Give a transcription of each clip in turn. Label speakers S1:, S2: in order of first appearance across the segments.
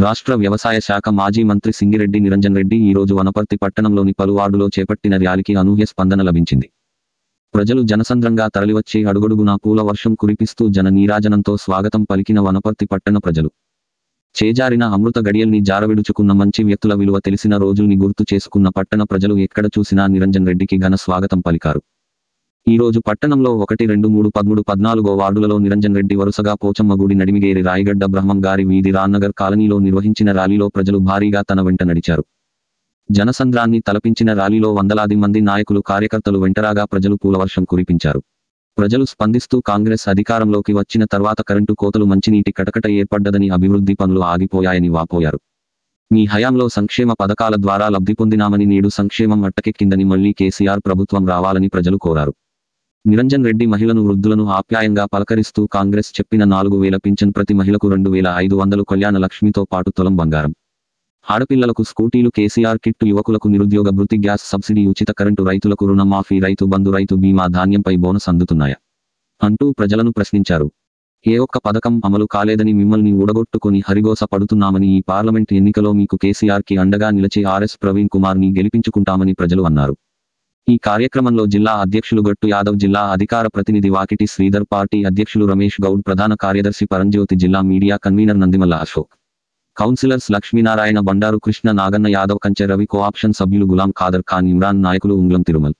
S1: రాష్ట్ర వ్యవసాయ శాఖ మాజీ మంత్రి సింగిరెడ్డి నిరంజన్ రెడ్డి ఈరోజు వనపర్తి పట్టణంలోని పలు వార్డులో చేపట్టిన ర్యాలీకి అనూహ్య స్పందన లభించింది. ప్రజలు జనసంద్రంగా తరలివచ్చి అడుగడుగునా పూల వర్షం కురిపిస్తూ జన నీరాజనంతో స్వాగతం పలికిన వనపర్తి పట్టణ ప్రజలు చేజారిన అమృత గడియల్ని జారవిడుచుకున్న మంచి వ్యక్తుల విలువ తెలిసిన రోజుల్ని గుర్తు చేసుకున్న పట్టణ ప్రజలు ఎక్కడ చూసినా నిరంజన్ రెడ్డికి ఘన స్వాగతం పలికారు. ఈ రోజు పట్టణంలో 1, 2, 3, 13, 14 వార్డులలో నిరంజన్ రెడ్డి వరుసగా పోచమ్మగుడి, నడిమిగేరి, రాయగడ్డ, బ్రహ్మం గారి వీధి, రాన్నగర్ కాలనీలో నిర్వహించిన ర్యాలీలో ప్రజలు భారీగా తన వెంట నడిచారు. జనసంద్రాన్ని తలపించిన ర్యాలీలో వందలాది మంది నాయకులు, కార్యకర్తలు వెంటరాగా ప్రజలు పూలవర్షం కురిపించారు. ప్రజలు స్పందిస్తూ కాంగ్రెస్ అధికారంలోకి వచ్చిన తర్వాత కరెంటు కోతలు, మంచినీటి కటకట ఏర్పడ్డదని, అభివృద్ధి పనులు ఆగిపోయాయని వాపోయారు. మీ హయాంలో సంక్షేమ పథకాల ద్వారా లబ్ధి పొందినామని, నేడు సంక్షేమం అట్టకెక్కిందని, మళ్లీ కేసీఆర్ ప్రభుత్వం రావాలని ప్రజలు కోరారు. నిరంజన్ రెడ్డి మహిళను, వృద్ధులను ఆప్యాయంగా పలకరిస్తూ కాంగ్రెస్ చెప్పిన 4,000 పింఛన్, ప్రతి మహిళకు 2,500 కళ్యాణ లక్ష్మితో పాటు తులం బంగారం, ఆడపిల్లలకు స్కూటీలు, కేసీఆర్ కిట్టు, యువకులకు నిరుద్యోగ భృతి, గ్యాస్ సబ్సిడీ, ఉచిత కరెంటు, రైతులకు రుణమాఫీ, రైతు బంధు, రైతు బీమా, ధాన్యంపై బోనస్ అందుతున్నాయా అంటూ ప్రజలను ప్రశ్నించారు. ఏ ఒక్క పథకం అమలు కాలేదని, మిమ్మల్ని ఊడగొట్టుకొని హరిగోస పడుతున్నామని, ఈ పార్లమెంట్ ఎన్నికలో మీకు కేసీఆర్ కి అండగా నిలిచి ఆర్ఎస్ ప్రవీణ్ కుమార్ ని గెలిపించుకుంటామని ప్రజలు అన్నారు. ఈ కార్యక్రమంలో జిల్లా అధ్యక్షులు గట్టు యాదవ్, జిల్లా అధికార ప్రతినిధి వాకిటి శ్రీధర్, పార్టీ అధ్యక్షులు రమేష్ గౌడ్, ప్రధాన కార్యదర్శి పరంజ్యోతి, జిల్లా media convener Nandimalla Ashok, councillors Lakshminarayana, Bandaru Krishna, Naganna Yadav, Kanche Ravi, co-option సభ్యులు గులాం ఖాదర్ ఖాన్, ఇమ్రాన్, నాయకులు ఉంగ్లం తిరుమల్,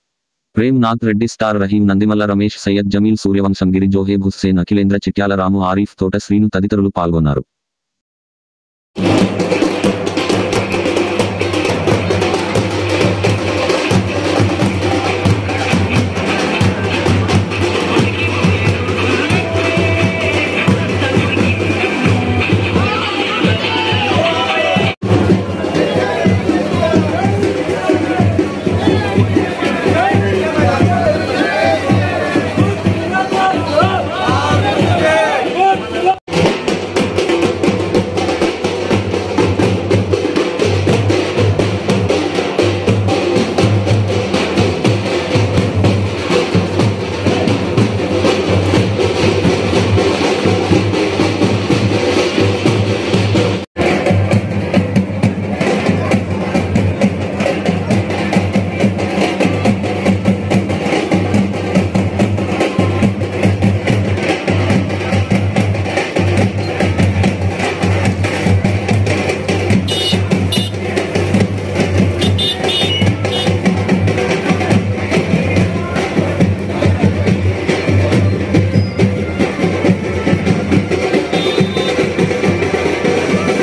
S1: ప్రేమ్ నాథ్ రెడ్డి, స్టార్ రహీం, నందిమల్ల రమేష్, సయ్యద్ జమీల్, సూర్యవంశం గిరి, జోహేబ్ హుస్సేన్, అఖిలేంద్ర, చిట్యాల రాము, ఆరీఫ్, తోట శ్రీను తదితరులు పాల్గొన్నారు.